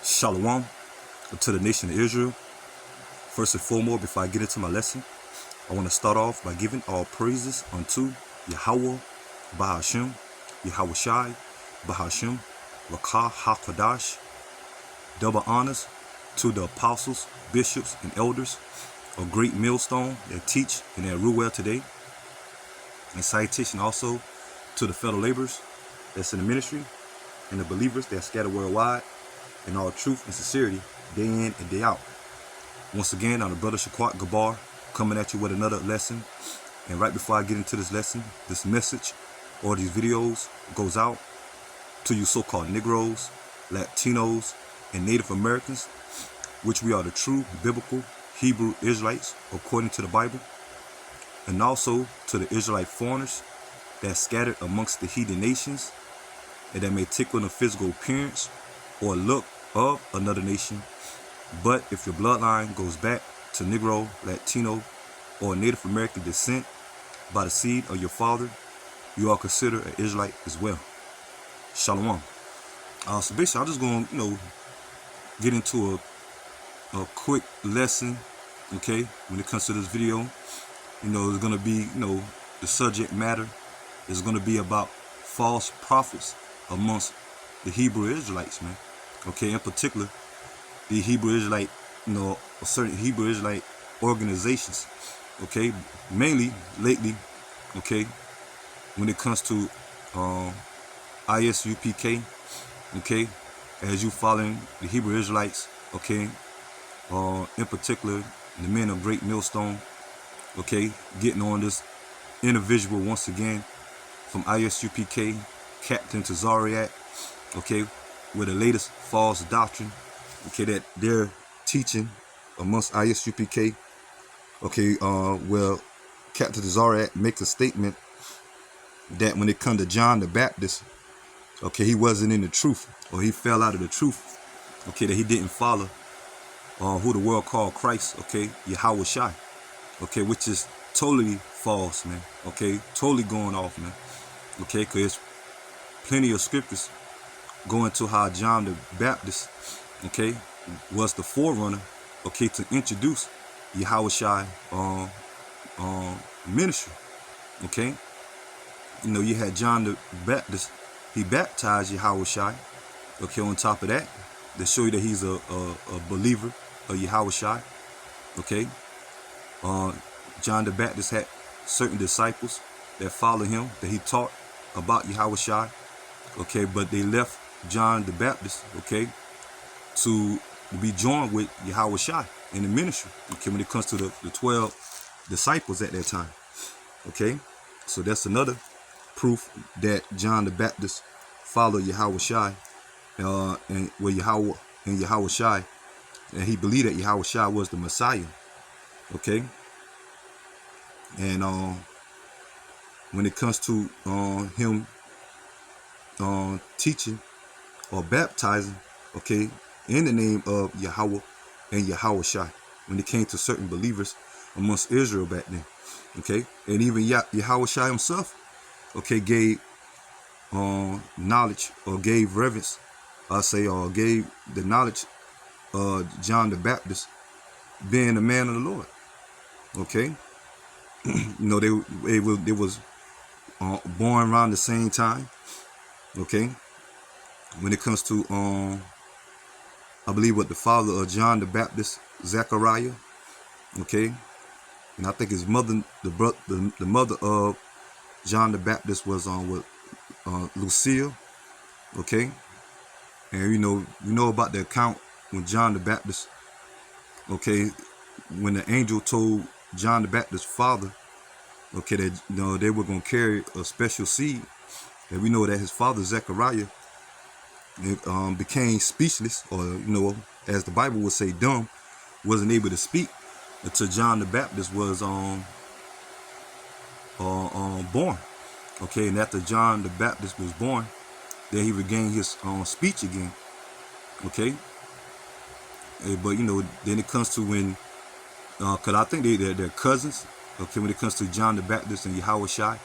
Shalom to the nation of Israel. First and foremost, before I get into my lesson, I want to start off by giving all praises unto Yahweh, Bahashem, Yahweh Shai, Bahashem, Rakah HaKadash. Double honors to the apostles, bishops, and elders of Great Millstone that teach and that rule well today. And citation also to the fellow laborers that's in the ministry and the believers that are scattered worldwide in all truth and sincerity, day in and day out. Once again, I'm the brother Shaquat Gabar, coming at you with another lesson. And right before I get into this lesson, this message or these videos goes out to you so-called Negroes, Latinos, and Native Americans, which we are the true biblical Hebrew Israelites according to the Bible, and also to the Israelite foreigners that scattered amongst the heathen nations and that may take on a physical appearance or look of another nation. But if your bloodline goes back to Negro, Latino, or Native American descent by the seed of your father, you are considered an Israelite as well. Shalom. So basically, I'm just going to, get into a quick lesson, okay, when it comes to this video. It's going to be, the subject matter is going to be about false prophets amongst the Hebrew Israelites, man. Okay, in particular, the Hebrew Israelite, certain Hebrew Israelite organizations, okay, mainly lately, okay, when it comes to ISUPK, okay, as you following the Hebrew Israelites, okay, in particular, the men of Great Millstone, okay, getting on this individual once again from ISUPK, Captain to Zariat, okay, with the latest false doctrine, okay, that they're teaching amongst ISUPK, okay, well, Captain Zariat makes a statement that when it comes to John the Baptist, okay, he wasn't in the truth, or he fell out of the truth, okay, that he didn't follow who the world called Christ, okay, Yahweh Shai, okay, which is totally false, man, okay, totally going off, man, okay, because plenty of scriptures go into how John the Baptist, okay, was the forerunner, okay, to introduce Yahweh Shai ministry, okay. You had John the Baptist, he baptized Yahweh Shai, okay, on top of that, to show you that he's a believer of Yahweh Shai, okay. John the Baptist had certain disciples that followed him, that he taught about Yahweh Shai, okay, but they left John the Baptist, okay, to be joined with Yahweh Shai in the ministry, okay, when it comes to the 12 disciples at that time, okay. So that's another proof that John the Baptist followed Yahweh Shai, and with Yahweh and Yahweh Shai, and he believed that Yahweh Shai was the Messiah, okay. And when it comes to him teaching or baptizing, okay, in the name of Yahweh and Yahweh Shai, when it came to certain believers amongst Israel back then, okay, and even Yahweh Shai himself, okay, gave knowledge or gave reverence, or gave the knowledge of John the Baptist being a man of the Lord, okay. They was born around the same time, okay. When it comes to I believe what the father of John the Baptist, Zechariah, okay, and I think his mother, the mother of John the Baptist was with Lucille, okay. And you know about the account when John the Baptist, okay, when the angel told John the Baptist's father, okay, that they were going to carry a special seed, and we know that his father Zechariah became speechless, or as the Bible would say, dumb, wasn't able to speak until John the Baptist was born, okay. And after John the Baptist was born, then he regained his speech again, okay. But then it comes to when, because I think they're cousins, okay, when it comes to John the Baptist and Yahweh Shai,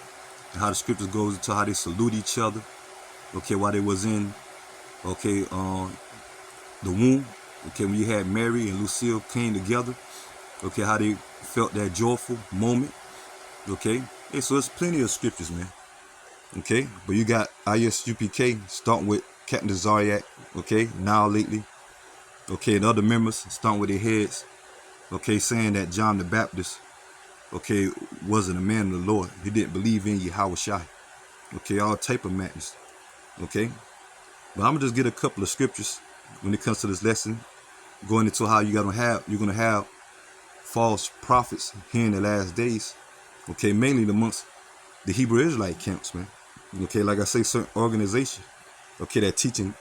and how the scriptures goes into how they salute each other, okay, while they was in, okay, the womb. Okay, when you had Mary and Lucille came together. Okay, how they felt that joyful moment. Okay, hey, so there's plenty of scriptures, man. Okay, but you got ISUPK starting with Captain Zariak. Okay, now lately. Okay, and other members starting with their heads. Okay, saying that John the Baptist, okay, wasn't a man of the Lord. He didn't believe in Yahweh Shai. Okay, all type of madness. Okay, but I'm gonna just get a couple of scriptures when it comes to this lesson, going into how you're gonna have false prophets here in the last days. Okay, mainly amongst the Hebrew Israelite camps, man. Okay, like I say, certain organizations, okay, that teaching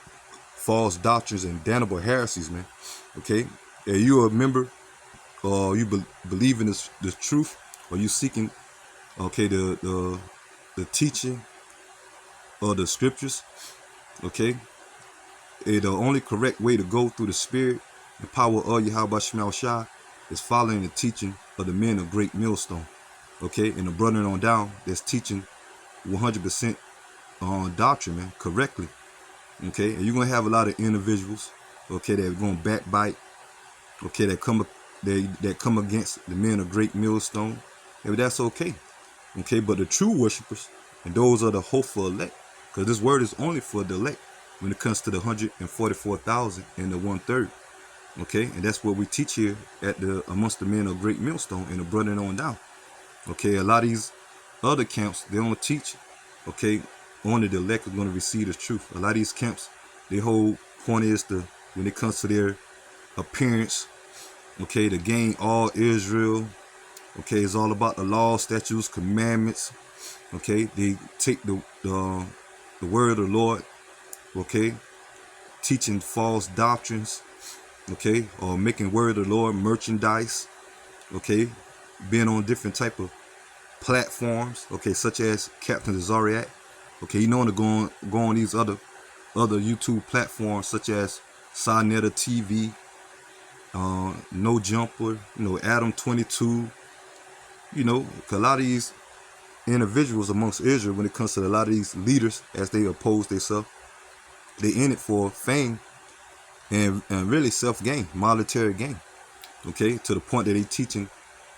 false doctrines and damnable heresies, man. Okay, are you a member or you believe in this truth, or you seeking, okay, the teaching of the scriptures? Okay, the only correct way to go through the spirit, the power of Yahweh Shema Shai, is following the teaching of the men of Great Millstone. Okay, and the brother on down that's teaching 100% on doctrine, man, correctly. Okay, and you're gonna have a lot of individuals, okay, that are gonna backbite, okay, that come against the men of Great Millstone, and that's okay. Okay, but the true worshipers, and those are the hopeful elect, because this word is only for the elect when it comes to the 144,000 and the 1/3. Okay, and that's what we teach here at the amongst the men of Great Millstone and the brother on down. Okay, a lot of these other camps, they don't teach, okay, only the elect are going to receive the truth. A lot of these camps, their whole point is to, when it comes to their appearance, okay, to gain all Israel. Okay, it's all about the law, statutes, commandments. Okay, they take the word of the Lord, okay, teaching false doctrines, okay, or making word of the Lord merchandise, okay, being on different type of platforms, okay, such as Captain Zariak. Okay, you know to go on these other YouTube platforms such as Sinetta TV, No Jumper, Adam 22. A lot of these individuals amongst Israel, when it comes to a lot of these leaders, as they oppose themselves, they in it for fame and really self-gain, monetary gain. Okay, to the point that they teaching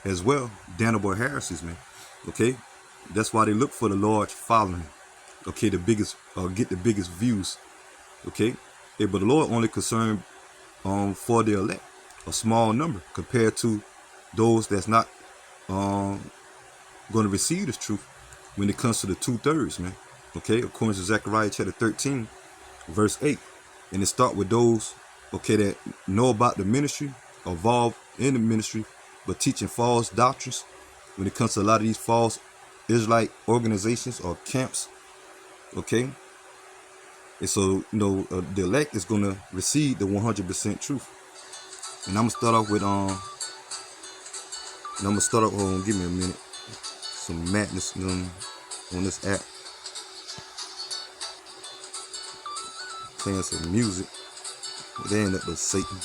as well damnable heresies, man. Okay, that's why they look for the large following. Okay, the biggest, get the biggest views. Okay, yeah, but the Lord only concerned for the elect, a small number compared to those that's not going to receive this truth when it comes to the 2/3, man. Okay, according to Zechariah chapter 13, verse 8. And it start with those, okay, that know about the ministry, involved in the ministry, but teaching false doctrines when it comes to a lot of these false Israelite organizations or camps. Okay, and so the elect is going to receive the 100% truth. And I'm gonna start off with hold on, give me a minute, some madness on this app, playing some music. They end up with Satan.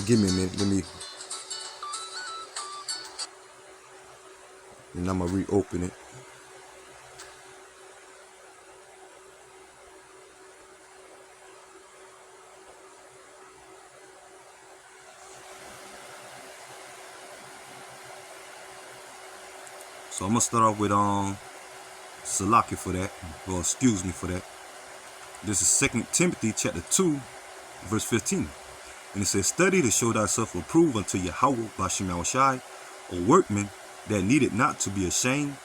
Give me a minute, and I'm gonna reopen it. So I'm gonna start off with Salaki for that, or excuse me for that. This is 2 Timothy chapter 2, verse 15. And it says, study to show thyself approved unto Yahweh by Shema Shai, a workman that needed not to be ashamed,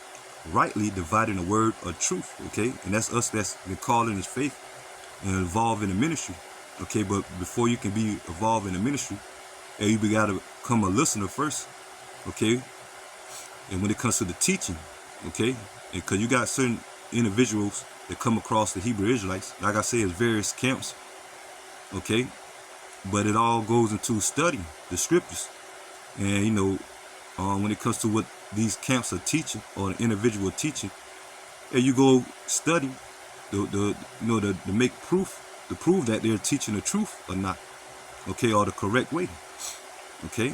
rightly dividing the word of truth. Okay, and that's us that's been called in His faith and involved in the ministry. Okay, but before you can be involved in the ministry, you got to become a listener first. Okay, and when it comes to the teaching, okay, because you got certain individuals that come across the Hebrew Israelites, like I said, it's various camps. Okay, but it all goes into studying the scriptures, and when it comes to what these camps are teaching or the individual teaching, and you go study to make proof, to prove that they're teaching the truth or not, okay, or the correct way, okay,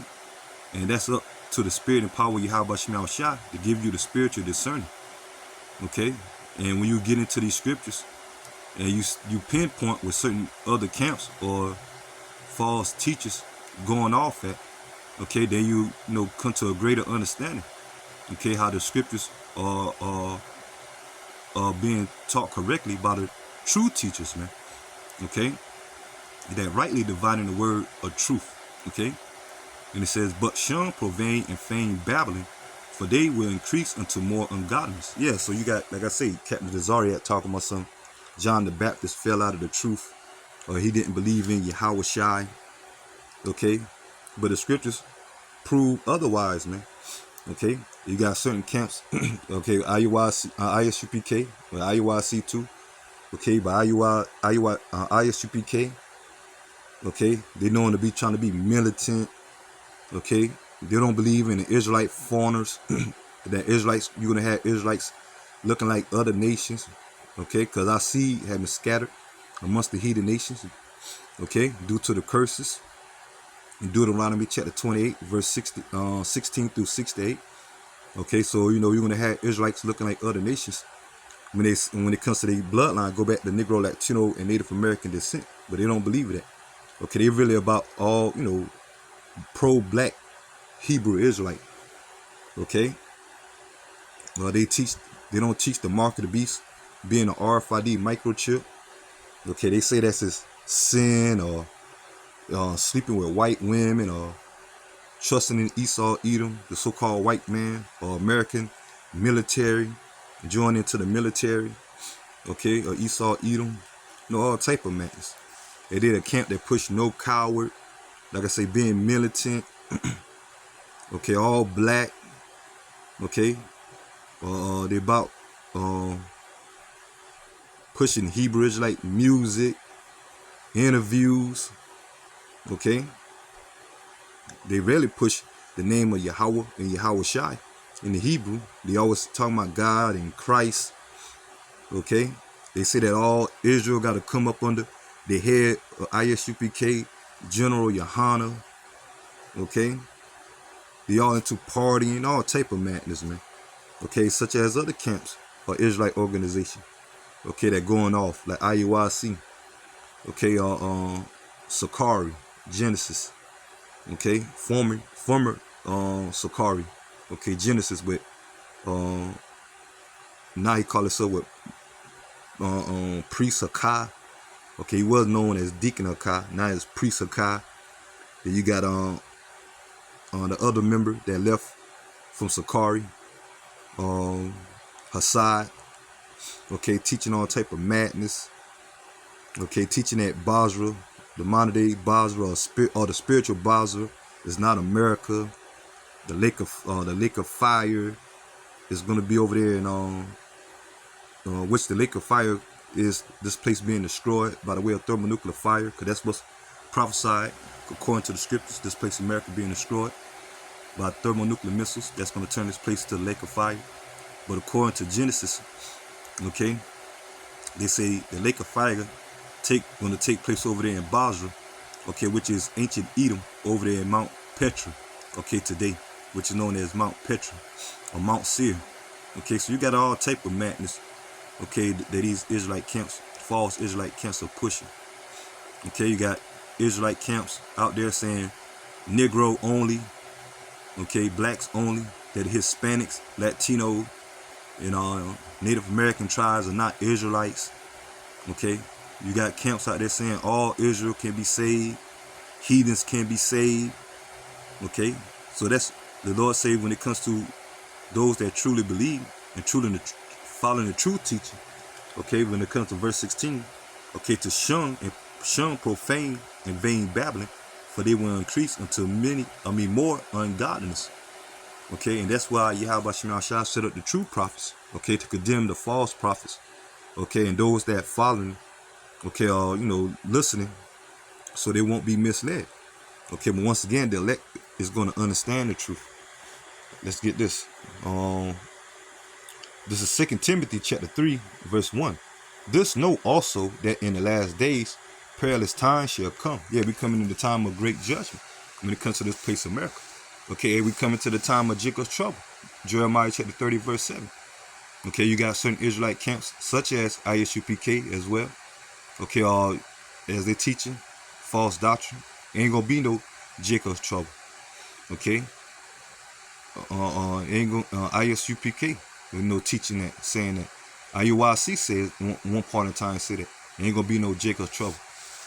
and that's up to the spirit and power of Yahweh Shema Shai to give you the spiritual discerning, okay, and when you get into these scriptures, and you pinpoint with certain other camps or false teachers going off at, okay, then you know come to a greater understanding, okay, how the scriptures are being taught correctly by the true teachers, man, okay, that rightly dividing the word of truth, okay. And it says, but shun profane and feigned babbling, for they will increase unto more ungodliness. Yeah, so you got, like I say, Captain Desariat talking about some John the Baptist fell out of the truth, or he didn't believe in Yahweh Shai, okay. But the scriptures prove otherwise, man. Okay, you got certain camps, okay, ISUPK, or IUIC2, okay, but ISUPK, okay, they known to be trying to be militant, okay, they don't believe in the Israelite foreigners, that Israelites, you're going to have Israelites looking like other nations, okay, because our seed have been scattered amongst the heathen nations, okay, due to the curses, in Deuteronomy chapter 28, verse 16 through 68. Okay, so you know you're gonna have Israelites looking like other nations when it comes to their bloodline. Go back to Negro, Latino, and Native American descent, but they don't believe that. Okay, they're really about all pro-black Hebrew Israelite. Okay, they don't teach the mark of the beast, being an RFID microchip. Okay, they say that's his sin, or sleeping with white women, or trusting in Esau, Edom, the so-called white man, or American military, joining into the military, okay, or Esau, Edom, all type of madness. They did a camp that pushed no coward, like I say, being militant, okay, all black, okay, they about pushing Hebrew Israelite music, interviews, okay. They rarely push the name of Yahweh and Yahweh Shai. In the Hebrew, they always talking about God and Christ, okay. They say that all Israel got to come up under the head of ISUPK, General Yohana, okay. They all into partying, all type of madness, man, okay, such as other camps or Israelite organization, okay, that going off, like IUIC, okay, Sakari, Genesis, okay, former Sakari, okay, Genesis with now he call himself with Priest Akai, okay, he was known as Deacon Akai, now it's Priest Akai. Then you got the other member that left from Sakari, Hassad, okay, teaching all type of madness, okay, teaching that Basra, the modern day Basra, or the spiritual Basra, is not America. The lake of fire is going to be over there in which the lake of fire is this place being destroyed by the way of thermonuclear fire, because that's what's prophesied according to the scriptures. This place in America being destroyed by thermonuclear missiles that's going to turn this place to the lake of fire. But according to Genesis, okay, they say the lake of fire going to take place over there in Basra, okay, which is ancient Edom, over there in Mount Petra, okay, today, which is known as Mount Petra or Mount Seir. Okay, so you got all type of madness, okay, that these Israelite camps, false Israelite camps are pushing. Okay, you got Israelite camps out there saying Negro only, okay, blacks only, that Hispanics, Latino, and Native American tribes are not Israelites. Okay, you got camps out there saying all Israel can be saved, heathens can be saved. Okay, so that's the Lord say when it comes to those that truly believe and truly following the true teaching. Okay, when it comes to verse 16, okay, to shun profane and vain babbling, for they will increase until more ungodliness. Okay, and that's why Yahweh Shema Shah set up the true prophets, okay, to condemn the false prophets, okay, and those that following, okay, listening, so they won't be misled. Okay, but once again, the elect is going to understand the truth. Let's get this. This is 2 Timothy chapter 3, verse 1. This know also that in the last days perilous times shall come. Yeah, we coming in the time of great judgment when it comes to this place of America. Okay, we coming to the time of Jacob's trouble. Jeremiah chapter 30, verse 7. Okay, you got certain Israelite camps such as ISUPK as well. Okay, as they teaching false doctrine, ain't gonna be no Jacob's trouble. Okay, ain't gonna ISUPK. There's no teaching that, saying that. IUIC says one part of time say that ain't gonna be no Jacob's trouble.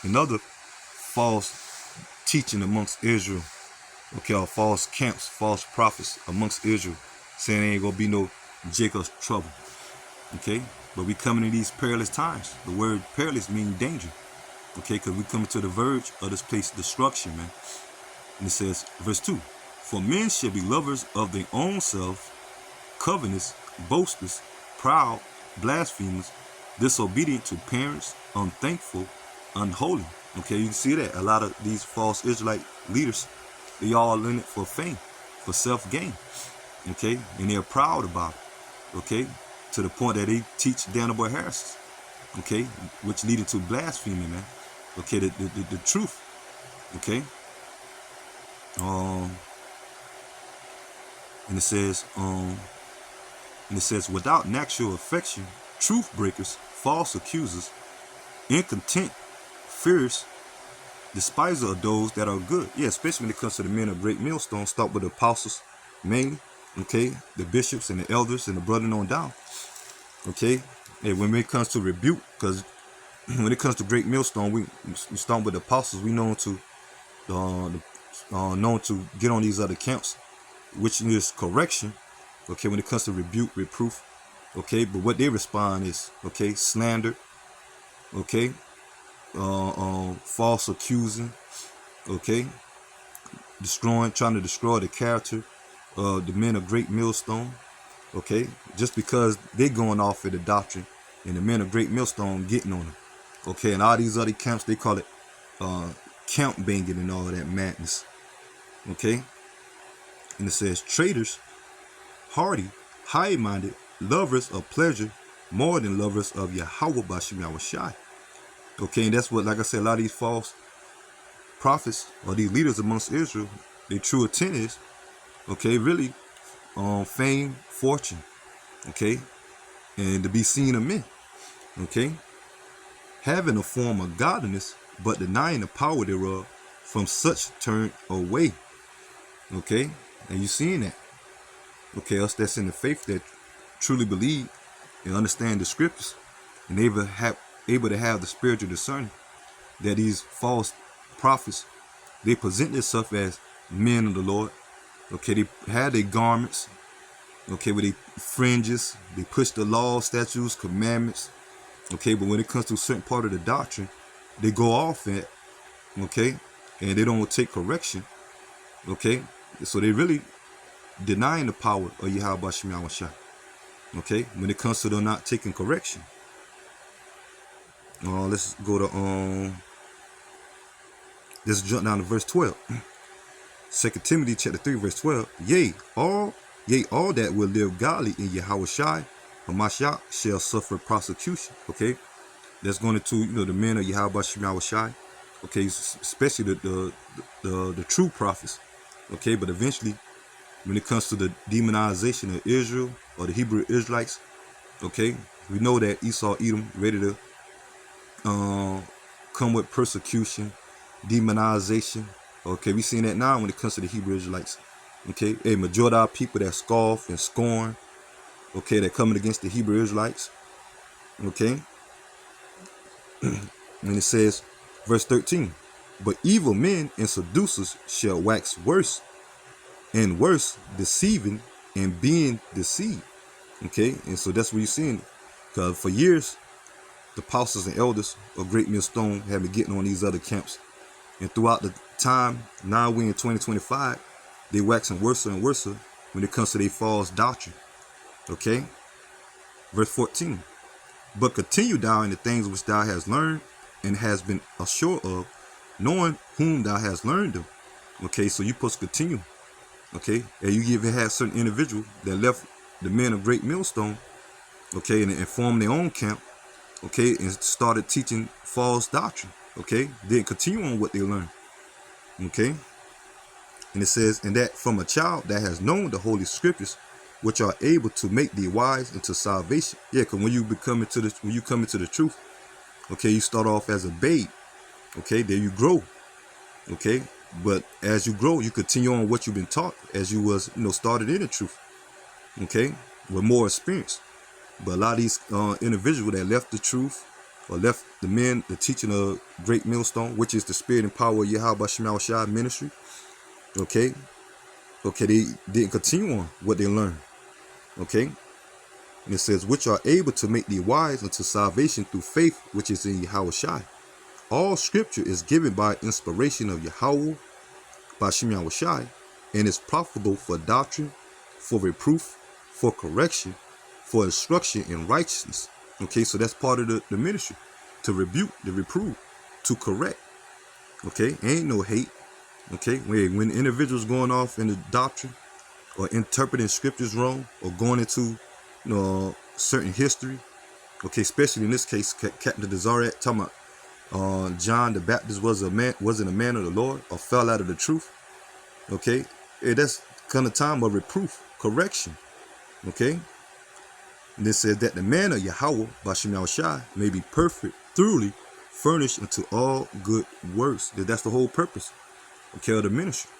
Another false teaching amongst Israel. Okay, or false camps, false prophets amongst Israel, saying there ain't gonna be no Jacob's trouble. Okay, but we coming in these perilous times. The word perilous means danger. Okay, because we coming to the verge of this place destruction, man. And it says, verse 2, for men shall be lovers of their own self, covetous, boasters, proud, blasphemers, disobedient to parents, unthankful, unholy. Okay, you can see that a lot of these false Israelite leaders, they all in it for fame, for self-gain. Okay, and they're proud about it. Okay, to the point that they teach damnable heresies. Okay, which leading to blasphemy, man. Okay, the truth. Okay, and it says, without natural affection, truth breakers, false accusers, incontent, fierce, despiser of those that are good. Yeah, especially when it comes to the men of great millstone. Start with the apostles mainly. Okay, the bishops and the elders and the brethren on down. Okay, and when it comes to rebuke, because when it comes to great millstone, we start with the apostles. We known to get on these other camps, which is correction. Okay, when it comes to rebuke, reproof. Okay, but what they respond is, okay, slander. Okay, false accusing. Okay, trying to destroy the character of the men of great millstone. Okay, just because they going off of the doctrine, and the men of great millstone getting on them. Okay, and all these other camps, they call it camp banging and all that madness. Okay, and it says traitors, hardy, high-minded, lovers of pleasure more than lovers of Yahweh Bashim Yahushai. Okay, and that's what, like I said, a lot of these false prophets or these leaders amongst Israel, their true intent is, okay, really, fame, fortune, okay, and to be seen of men. Okay, having a form of godliness, but denying the power thereof, from such turn away. Okay, and you seeing that. Okay, us that's in the faith that truly believe and understand the scriptures, and able to have the spiritual discerning, that these false prophets, they present themselves as men of the Lord. Okay, they have their garments, okay, with their fringes, they push the law, statutes, commandments. Okay, but when it comes to a certain part of the doctrine, they go off it, okay, and they don't take correction, okay, so they really denying the power of Yahweh Shem Yahushua, okay, when it comes to them not taking correction. Let's go to, let's jump down to verse 12. 2 Timothy chapter 3, verse 12. Yea, all that will live godly in Yahushua, Hamashiach, shall suffer persecution. Okay, that's going to, the men of Yahweh Shem Yahushua. Okay, especially the true prophets. Okay, but eventually, when it comes to the demonization of Israel or the Hebrew Israelites, okay, we know that Esau, Edom, ready to come with persecution, demonization. Okay, we seen that now when it comes to the Hebrew Israelites. Okay, a majority of people that scoff and scorn, okay, that coming against the Hebrew Israelites. Okay, and it says, verse 13, but evil men and seducers shall wax worse and worse, deceiving and being deceived. Okay, and so that's what you're seeing, because for years the apostles and elders of Great Millstone have been getting on these other camps, and throughout the time, now we in 2025, they waxing worse and worse when it comes to their false doctrine. Okay, verse 14, but continue thou in the things which thou hast learned and has been assured of, knowing whom thou hast learned them. Okay, so you supposed to continue. Okay, and you even had certain individuals that left the men of Great Millstone, okay, and formed their own camp, okay, and started teaching false doctrine. Okay, then continue on what they learned. Okay, and it says, and that from a child that has known the holy scriptures, which are able to make thee wise into salvation. Yeah, because when you come into the truth, Okay, you start off as a babe. Okay, there you grow. Okay, but as you grow, you continue on what you've been taught as you was, started in the truth. Okay, with more experience. But a lot of these individuals that left the truth or left the teaching of Great Millstone, which is the spirit and power of Yahweh Shemal Shai ministry. Okay, they didn't continue on what they learned. Okay, and it says, which are able to make thee wise unto salvation through faith, which is in Yahweh Shai. All scripture is given by inspiration of Yahweh, by Shem Yahweh Shai, and is profitable for doctrine, for reproof, for correction, for instruction in righteousness. Okay, so that's part of the ministry. To rebuke, to reprove, to correct. Okay, ain't no hate. Okay, when individuals going off in the doctrine or interpreting scriptures wrong or going into certain history. Okay, especially in this case, Captain Desaret talking about John the Baptist wasn't a man of the Lord or fell out of the truth. Okay, that's kind of time of reproof, correction. Okay, and it says that the man of Yahweh, Bashem Yahushai, may be perfect, thoroughly furnished unto all good works. That's the whole purpose, okay, of the ministry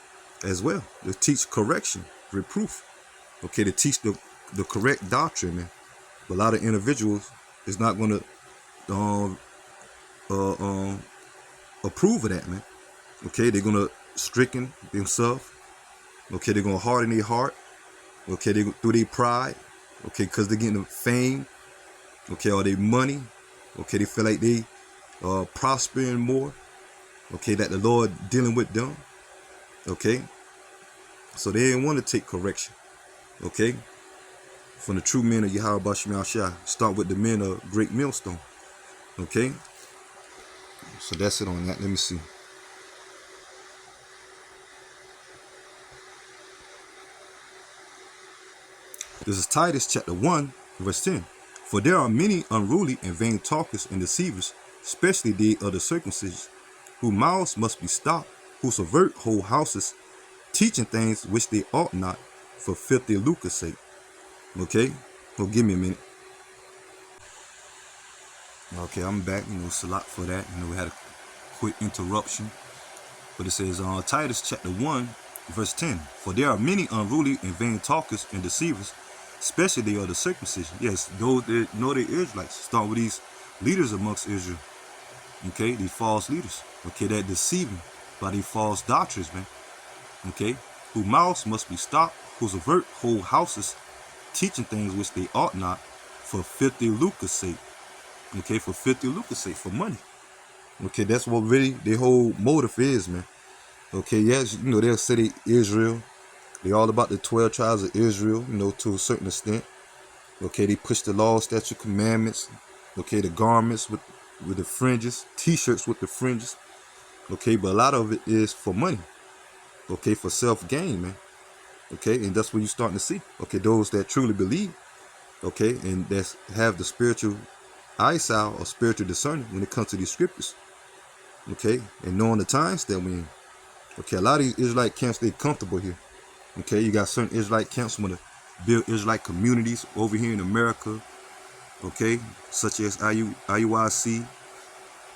as well. To teach correction, reproof. Okay, to teach the correct doctrine, man. But a lot of individuals is not going to approve of that, man. Okay, they're going to stricken themselves. Okay, they're going to harden their heart. Okay, they through their pride. Okay, because they're getting fame. Okay, or their money. Okay, they feel like they prospering more. Okay, that the Lord dealing with them. Okay, so they didn't want to take correction. Okay, from the true men of Yahweh Bashem Shai. Start with the men of Great Millstone. Okay, so that's it on that. Let me see. This is Titus chapter 1, verse 10. For there are many unruly and vain talkers and deceivers, especially they of the circumcision, whose mouths must be stopped, who subvert whole houses, teaching things which they ought not, for filthy lucre's sake. Okay? Well, give me a minute. Okay, I'm back. It's a lot for that. We had a quick interruption. But it says, Titus chapter 1, verse 10. For there are many unruly and vain talkers and deceivers, especially they of the circumcision. Yes, those that know the Israelites. Start with these leaders amongst Israel. Okay, these false leaders. Okay, that deceiving by these false doctrines, man. Okay, whose mouths must be stopped, who subvert whole houses, teaching things which they ought not, for filthy lucre's sake. Okay, for filthy lucre's sake, for money. Okay, that's what really their whole motive is, man. Okay, yes, they'll say they Israel. They all about the 12 tribes of Israel, to a certain extent. Okay, they push the law, statute, commandments. Okay, the garments with the fringes, t-shirts with the fringes. Okay, but a lot of it is for money. Okay, for self-gain, man. Okay, and that's what you're starting to see. Okay, those that truly believe. Okay, and that have the spiritual eyesight or spiritual discernment when it comes to these scriptures. Okay, and knowing the times that we're in. Okay, a lot of these Israelite camps, they're comfortable here. Okay, you got certain Israelite camps want to build Israelite communities over here in America. Okay, such as IUIC.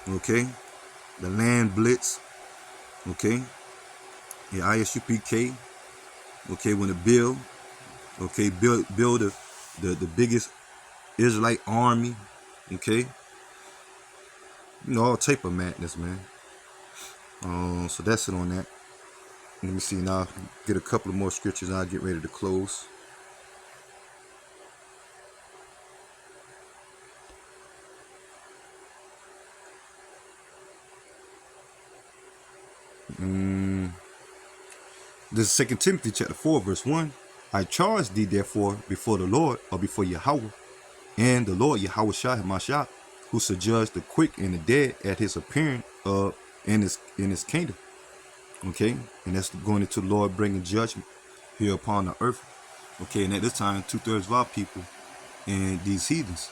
Okay, the Land Blitz. Okay, yeah, ISUPK. Okay, want to build. Okay, build the biggest Israelite army. Okay, all type of madness, man. So that's it on that. Let me see now. Get a couple of more scriptures and I'll get ready to close. This is 2 Timothy chapter 4, verse 1. I charge thee therefore before the Lord, or before Yahweh, and the Lord Yahweh Shai Hamashah, who shall judge the quick and the dead at his appearing in his kingdom. Okay, and that's going into the Lord bringing judgment here upon the earth. Okay, and at this time, 2/3 of our people and these heathens.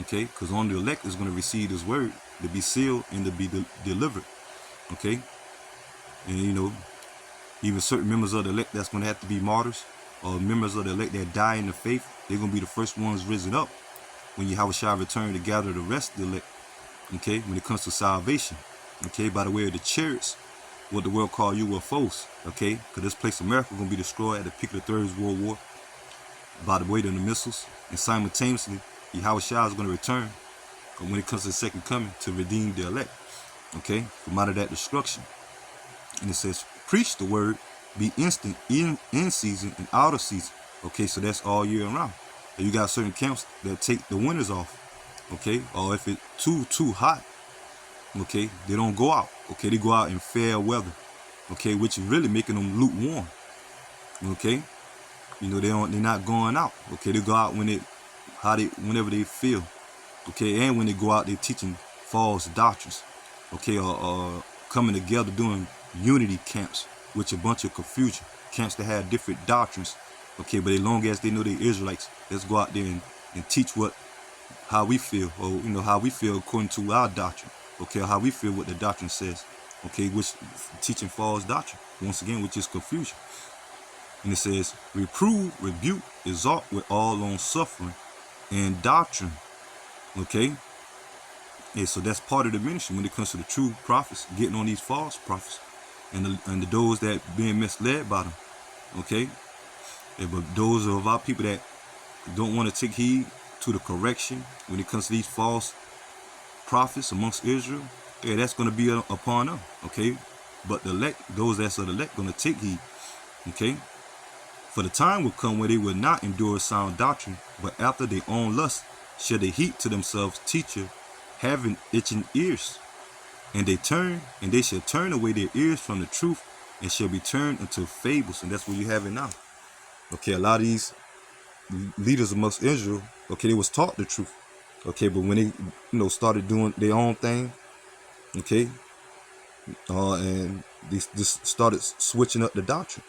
Okay, because only the elect is going to receive this word to be sealed and to be delivered. Okay, and even certain members of the elect that's going to have to be martyrs, or members of the elect that die in the faith, they're going to be the first ones risen up when Yahweh shall return to gather the rest of the elect. Okay, when it comes to salvation, okay, by the way of the chariots, what the world call UFOs, okay, because this place America gonna be destroyed at the peak of the Third World War by the weight of the missiles, and simultaneously, Yahweh Shah is gonna return when it comes to the second coming to redeem the elect, okay, from out of that destruction. And it says, preach the word, be instant in season and out of season. Okay, so that's all year round. And you got certain camps that take the winters off. Okay, or if it's too hot, okay, they don't go out. Okay, they go out in fair weather. Okay, which is really making them lukewarm. Okay, you know they're not going out. Okay, they go out whenever they feel. Okay, and when they go out, they're teaching false doctrines. Okay, or coming together doing unity camps, which a bunch of confusion. Camps that have different doctrines. Okay, but as long as they know they're Israelites, let's go out there and teach how we feel, or how we feel according to our doctrine. Okay, or how we feel what the doctrine says. Okay, which teaching false doctrine once again, which is confusion. And it says, reprove, rebuke, exhort with all long suffering and doctrine. Okay. Yeah, so that's part of the ministry when it comes to the true prophets, getting on these false prophets and the those that being misled by them. Okay. Yeah, but those of our people that don't want to take heed to the correction when it comes to these false prophets amongst Israel, yeah, that's going to be upon them. Okay. But the elect, those that's of the elect, going to take heed. Okay. For the time will come where they will not endure sound doctrine, but after their own lust shall they heap to themselves teacher having itching ears, and they shall turn away their ears from the truth, and shall be turned into fables. And that's what you have it now. Okay, a lot of these leaders amongst Israel, okay, they was taught the truth. Okay, but when they started doing their own thing, okay, and they just started switching up the doctrine,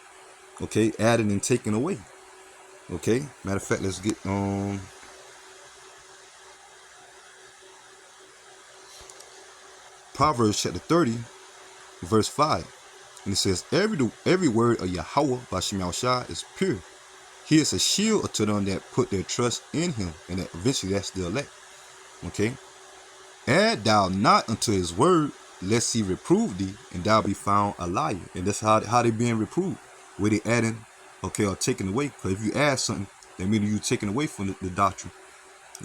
okay, adding and taking away. Okay, matter of fact, let's get Proverbs chapter 30, verse 5. And it says, every word of Yahweh by Shema Shai is pure. He is a shield unto them that put their trust in him. And that eventually that's the elect. Okay. Add thou not unto his word, lest he reprove thee, and thou be found a liar. And that's how they being reproved. Where they adding, okay, or taking away. Because if you add something, that means you taking away from the doctrine.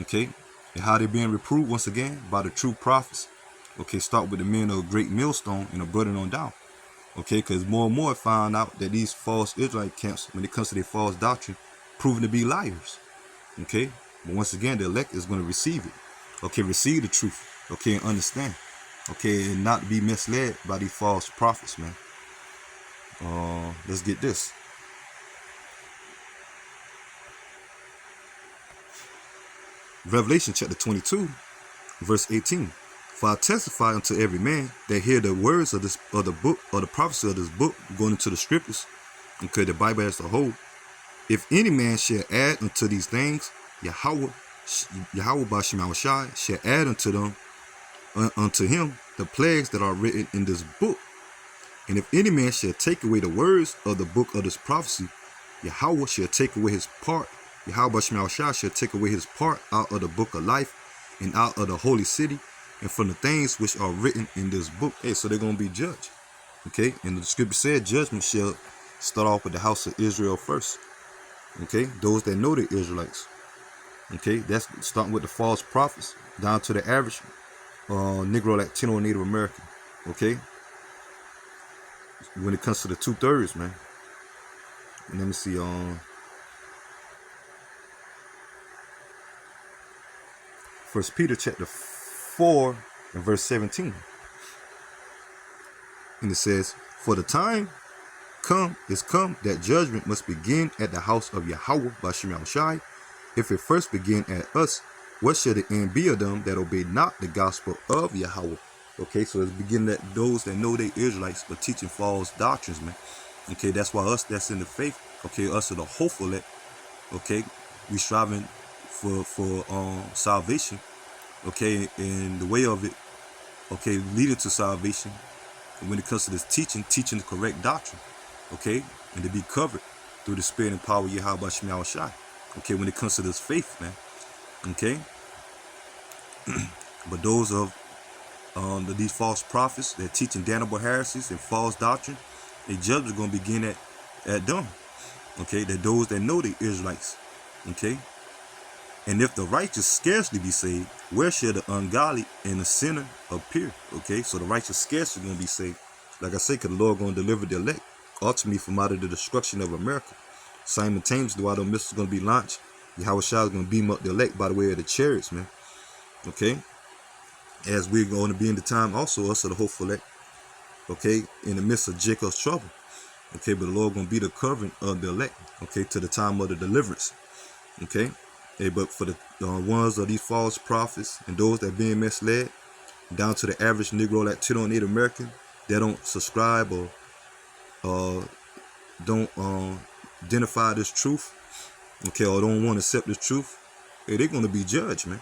Okay. And how they being reproved once again by the true prophets. Okay, start with the men of a great millstone and a burden on down. Okay, because more and more found out that these false Israelite camps, when it comes to their false doctrine, proven to be liars. Okay, but once again, the elect is going to receive it. Okay, receive the truth. Okay, and understand. Okay, and not be misled by these false prophets, man. Let's get this. Revelation chapter 22, verse 18. For I testify unto every man that hear the words of the book, or the prophecy of this book, going into the scriptures, okay, the Bible as a whole. If any man shall add unto these things, Yahweh by Shema Shai shall add unto him the plagues that are written in this book. And if any man shall take away the words of the book of this prophecy, Yahweh shall take away his part. Yahweh by Shema Shai shall take away his part out of the book of life and out of the holy city, and from the things which are written in this book. Hey, so they're going to be judged. Okay, and the scripture said judgment shall start off with the house of Israel first. Okay, those that know the Israelites. Okay, that's starting with the false prophets down to the average Negro, Latino, Native American. Okay, when it comes to the 2/3, man. And let me see. First Peter chapter 4 and verse 17. And it says, for the time is come that judgment must begin at the house of Yahweh by Shema Shai. If it first begin at us, what shall the end be of them that obey not the gospel of Yahweh? Okay, so it's beginning at those that know they Israelites but teaching false doctrines, man. Okay, that's why us that's in the faith, okay, us are the hopeful that, okay, we striving for salvation. Okay, and the way of it, okay, leading to salvation. And when it comes to this teaching the correct doctrine, okay, and to be covered through the spirit and power of Yahweh Shema Shai. Okay, when it comes to this faith, man. Okay, but those of these false prophets that teaching damnable heresies and false doctrine. The judgment is going to begin at them. Okay, that those that know the Israelites. Okay, and if the righteous scarcely be saved, where shall the ungodly and the sinner appear? Okay, so the righteous scarcely going to be saved. Like I say, because the Lord going to deliver the elect ultimately from out of the destruction of America. Simultaneously, while the missiles going to be launched, Yahweh Shah is going to beam up the elect by the way of the chariots, man. Okay, as we're going to be in the time also, us are the hopeful elect. Okay, in the midst of Jacob's trouble. Okay, but the Lord going to be the covering of the elect. Okay, to the time of the deliverance. Okay, but for the ones of these false prophets and those that being misled, down to the average Negro like 10 American that don't subscribe or don't identify this truth, okay, or don't want to accept this truth, hey, they're going to be judged, man.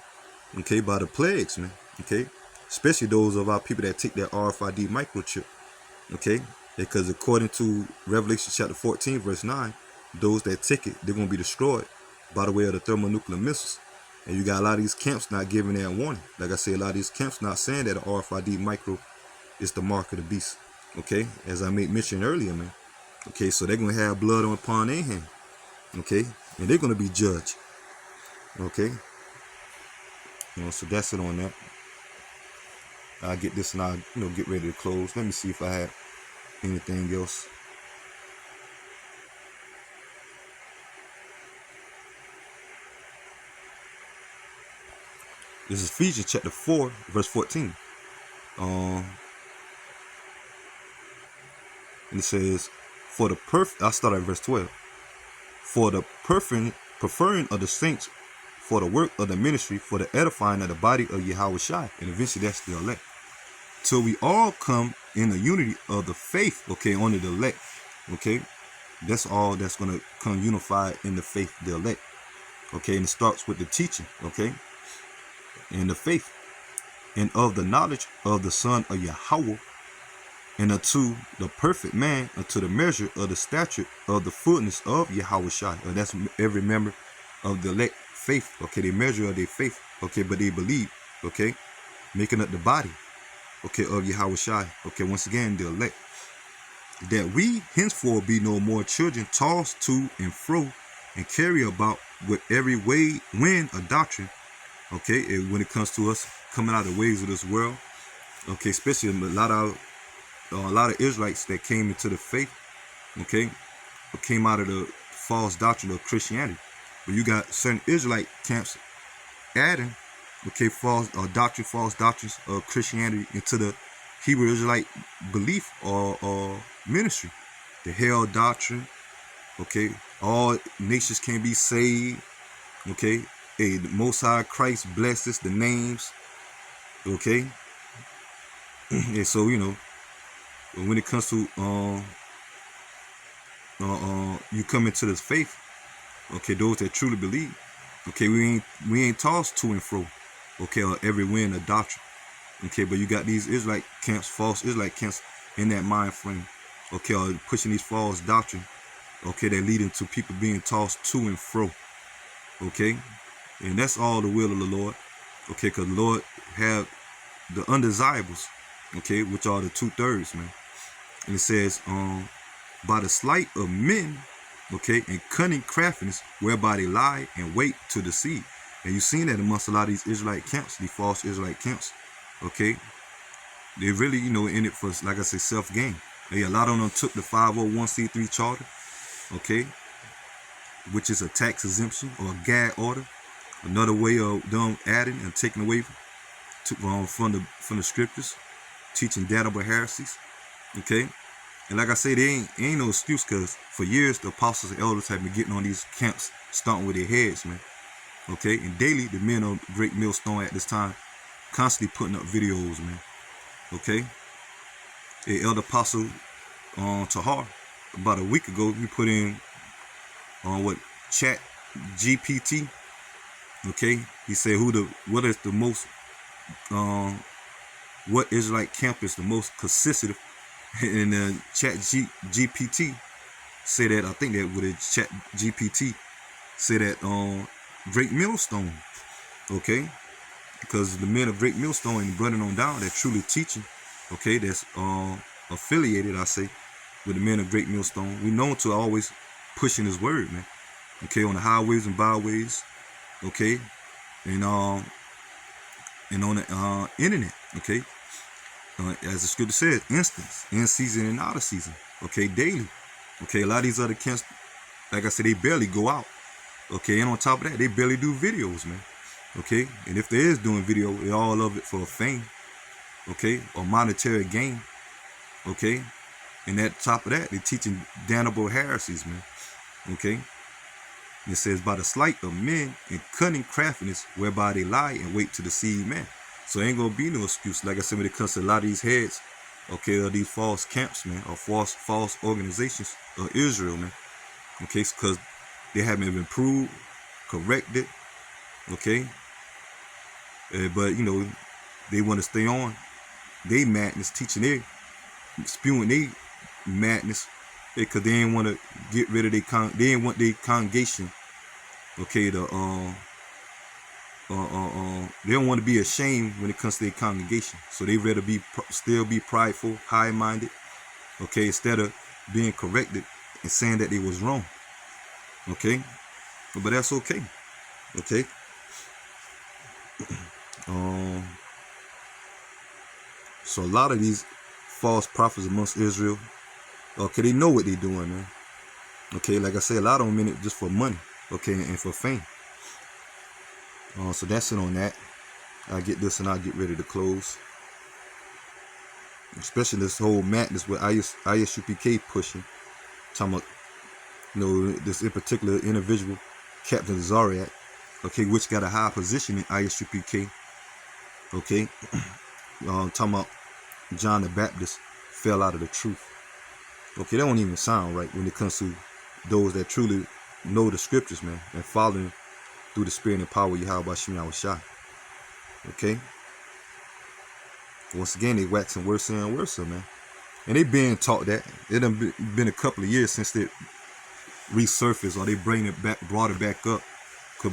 Okay, by the plagues, man. Okay, especially those of our people that take that RFID microchip. Okay, because according to Revelation chapter 14 verse 9, those that take it, they're going to be destroyed by the way of the thermonuclear missiles. And you got a lot of these camps not giving that warning. Like I say, a lot of these camps not saying that the RFID micro is the mark of the beast. Okay, as I made mention earlier, man. Okay, so they're going to have blood upon their hand. Okay, and they're going to be judged. Okay, so that's it on that. I'll get this and I'll get ready to close. Let me see if I have anything else. This is Ephesians chapter 4 verse 14. And it says, for the I'll start at verse 12. For the preferring of the saints, for the work of the ministry, for the edifying of the body of Yahweh Shai. And eventually that's the elect. Till we all come in the unity of the faith, okay, only the elect, okay. That's all that's going to come unified in the faith, the elect, okay. And it starts with the teaching, okay, and the faith, and of the knowledge of the Son of Yahweh, and unto the perfect man, unto the measure of the stature of the fullness of Yahweh Shai. And that's every member of the elect faith, okay. They measure of their faith, okay, but they believe, okay, making up the body, okay, of Yahweh Shai, okay. Once again, the elect, that we henceforth be no more children tossed to and fro and carry about with every wind of doctrine, okay. And when it comes to us coming out of the ways of this world, okay, especially a lot of Israelites that came into the faith, okay, came out of the false doctrine of Christianity. But you got certain Israelite camps adding, okay, false doctrines of Christianity into the Hebrew Israelite belief or ministry. The hell doctrine, okay, all nations can be saved, okay. The Most High Christ blesses the names, okay. And so when it comes to you come into this faith, okay, those that truly believe, okay, we ain't tossed to and fro, okay, or every wind of doctrine, okay. But you got these Israelite camps, false Israelite camps in that mind frame, okay, or pushing these false doctrine, okay, that leading to people being tossed to and fro, okay. And that's all the will of the Lord, okay, because the Lord have the undesirables, okay, which are the 2/3, man. And it says, by the sleight of men, okay, and cunning craftiness, whereby they lie and wait to deceive. And you've seen that amongst a lot of these Israelite camps, these false Israelite camps, okay. They really, in it for, like I said, self-gain. A lot of them took the 501c3 charter, okay, which is a tax exemption or a gag order. Another way of them adding and taking away from the scriptures, teaching damnable heresies, okay. And like I say, there ain't no excuse, because for years the apostles and elders have been getting on these camps, starting with their heads, man, okay. And daily the men of Great Millstone at this time constantly putting up videos, man, okay. The elder apostle Tahar, about a week ago, we put in what chat GPT, okay. He said what is the most what Israelite camp is the most consistent. And chat GPT say that, I think that with a chat GPT say that Great Millstone, okay. because the men of Great Millstone and running on down, they're truly teaching, okay, that's affiliated, I say, with the men of Great Millstone. We known to always pushing his word, man, okay, on the highways and byways, okay, and on the internet, okay, as the scripture says, instance, in season and out of season, okay, daily, okay. A lot of these other camps, like I said, they barely go out, okay, and on top of that, they barely do videos, man, okay, and if they is doing video, they all of it for fame, okay, or monetary gain, okay, and at the top of that, they teaching damnable heresies, man, okay. It says, by the sleight of men and cunning craftiness, whereby they lie and wait to deceive man. So ain't gonna be no excuse, like I said, when it comes to a lot of these heads, okay, of these false camps, man, or false organizations of Israel, man, okay, because they haven't been proved, corrected, okay, but you know, they want to stay on they madness, teaching they spewing they madness, because they didn't want to get rid of they didn't want their congregation, okay, to they don't want to be ashamed when it comes to their congregation, so they rather still be prideful, high-minded, okay, instead of being corrected and saying that they was wrong, okay, but that's okay, okay. So a lot of these false prophets amongst Israel, okay, they know what they're doing, man, okay, like I said, a lot of them in it just for money, okay, and for fame. So that's it on that. I'll get this and I'll get ready to close. Especially this whole madness with ISUPK pushing. Talking about, you know, this in particular individual, Captain Zariak, okay, which got a high position in ISUPK. Okay. Talking about John the Baptist fell out of the truth. Okay, that don't even sound right when it comes to those that truly know the scriptures, man, and following through the spirit and power of Yahweh Shem Yahushua. Okay? Once again, they waxing worse and worse, man. And they being taught that. It done been a couple of years since they resurfaced, or they brought it back up. For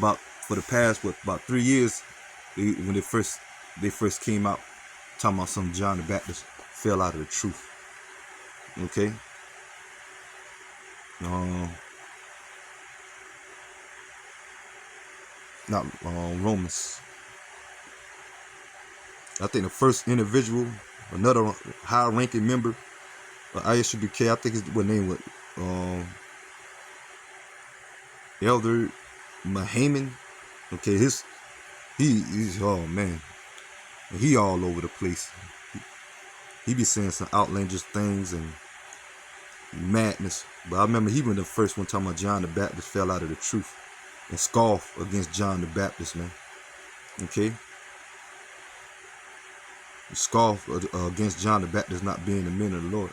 the past, about 3 years, when they first came out, talking about some John the Baptist fell out of the truth. Okay? Not Romans. I think the first individual, another high-ranking member of ISUBK, I think his name was Elder Mahaman. Okay, he's oh man, he all over the place. He be saying some outlandish things and madness. But I remember he was the first one talking about John the Baptist fell out of the truth and scoff against John the Baptist, man. Okay. Scoff against John the Baptist not being the men of the Lord.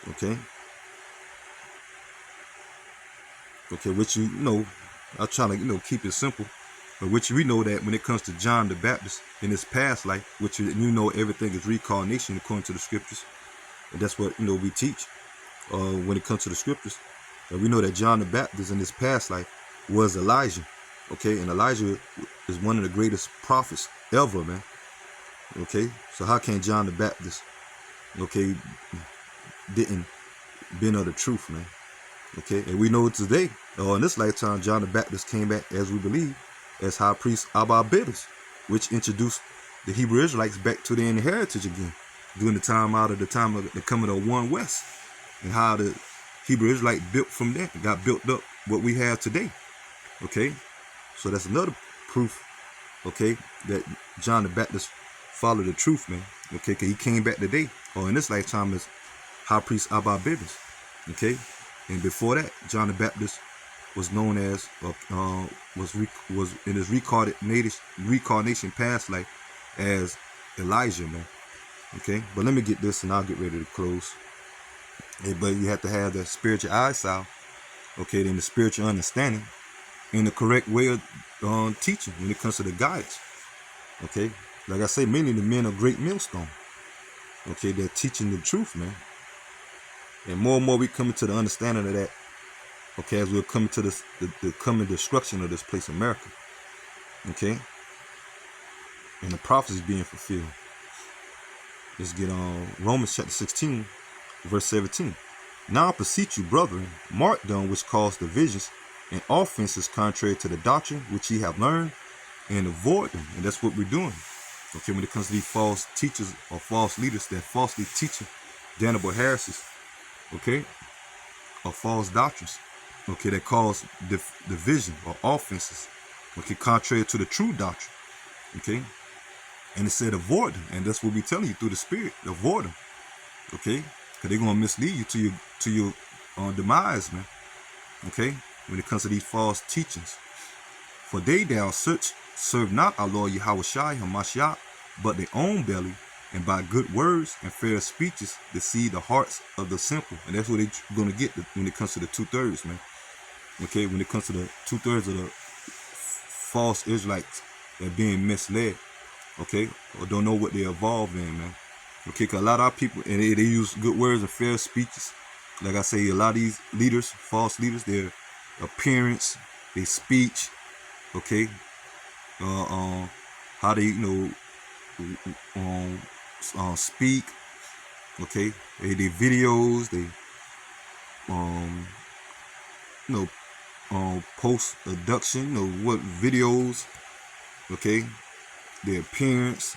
Okay. Okay, which you know, I'm trying to keep it simple, but which we know that when it comes to John the Baptist in his past life, which everything is reincarnation according to the scriptures, and that's what we teach when it comes to the scriptures. And we know that John the Baptist in his past life was Elijah. Okay, and Elijah is one of the greatest prophets ever, man. Okay, so how can John the Baptist, okay, didn't been of the truth, man? Okay, and we know today, in this lifetime, John the Baptist came back, as we believe, as high priest Abba Bidders, which introduced the Hebrew Israelites back to their inheritance again, during the time of the coming of one West, and how the Hebrew Israelite built from there, got built up what we have today. Okay, so that's another proof, okay, that John the Baptist followed the truth, man. Okay, because he came back today, or in this lifetime, as high priest Abba Bidders. Okay, and before that, John the Baptist was known as was in his reincarnation past life as Elijah, man. Okay, but let me get this and I'll get ready to close. Hey, but you have to have the spiritual eyesight, okay, then the spiritual understanding and the correct way of teaching when it comes to the guidance. Okay, like I say, many of the men are Great Millstone. Okay, they're teaching the truth, man. And more we come into the understanding of that. Okay, as we're coming to the coming destruction of this place, America. Okay. and the prophecy being fulfilled. Let's get on Romans chapter 16, verse 17. Now I beseech you, brethren, mark them which cause divisions and offenses contrary to the doctrine which ye have learned, and avoid them. And that's what we're doing. Okay, when it comes to these false teachers or false leaders that falsely teaching damnable heresies, okay, or false doctrines, okay, that cause division or offenses, okay, contrary to the true doctrine, okay. And it said avoid them, and that's what we're telling you through the Spirit. Avoid them, okay, because they're gonna mislead you to your demise, man. Okay, when it comes to these false teachings, for they that are such serve not our Lord Yahushua Hamashiach, but their own belly, and by good words and fair speeches deceive the hearts of the simple. And that's what they're gonna get when it comes to the 2/3, man. Okay, when it comes to the 2/3 of the false Israelites that being misled, okay, or don't know what they're involved in, man. Okay, because a lot of our people, and they use good words and fair speeches. Like I say, a lot of these leaders, false leaders, their appearance, their speech, okay, how they, speak, okay, they videos, they, post abduction, what videos, okay, their appearance,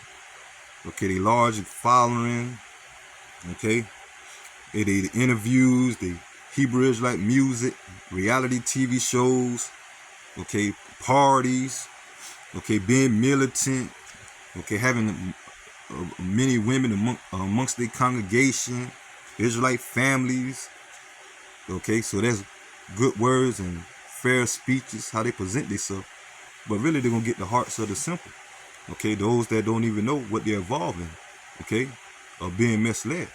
okay, they large following, okay, they interviews, the Hebrew Israelite music, reality TV shows, okay, parties, okay, being militant, okay, having many women amongst their congregation, Israelite families, okay, so that's good words and fair speeches, how they present themselves, but really they're gonna get the hearts of the simple, okay, those that don't even know what they're involved in, okay, are being misled,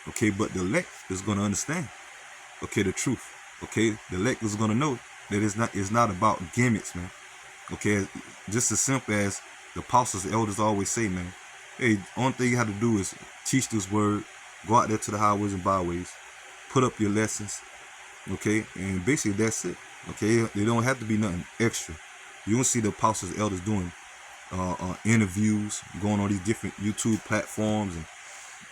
okay, but the elect is gonna understand, okay, the truth, okay, the elect is gonna know that it's not about gimmicks, man, okay, just as simple as the apostles, the elders always say, man, hey, only thing you have to do is teach this word, go out there to the highways and byways, put up your lessons, okay, and basically that's it, okay, they don't have to be nothing extra. You don't see the apostles, elders doing interviews, going on these different YouTube platforms and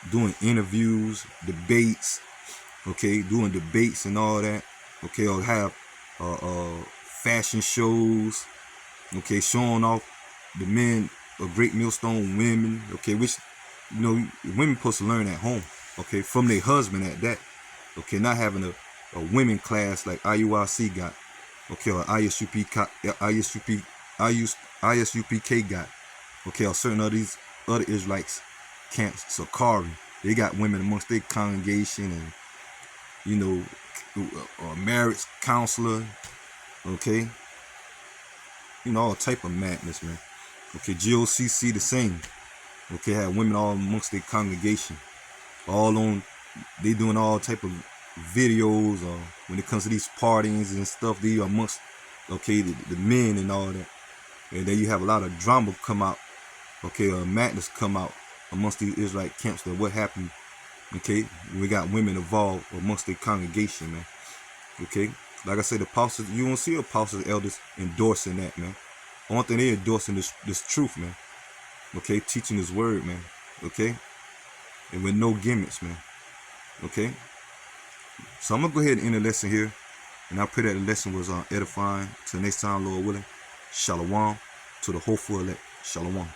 doing interviews, debates, okay, doing debates and all that, okay, or have fashion shows, okay, showing off the men of Great Millstone women, okay, which, women supposed to learn at home, okay, from their husband at that, okay, not having a women class like IUIC got, okay, or ISUPK got, okay, or certain of these other Israelites camps, Sakari, they got women amongst their congregation, and a marriage counselor, okay, all type of madness, man. Okay, GOCC the same, okay, have women all amongst their congregation, all on, they doing all type of videos, or when it comes to these parties and stuff, they amongst, okay, the men and all that, and then you have a lot of drama come out, okay, madness come out amongst these Israelite camps, that what happened, okay, we got women involved amongst their congregation, man, okay, like I said, the apostles, you won't see apostles, elders endorsing that, man. Only thing they endorsing this truth, man, okay, teaching this word, man, okay, and with no gimmicks, man, okay. So I'm gonna go ahead and end the lesson here, and I pray that the lesson was edifying. Till next time, Lord willing, shalom to the hopeful elect. Shalom.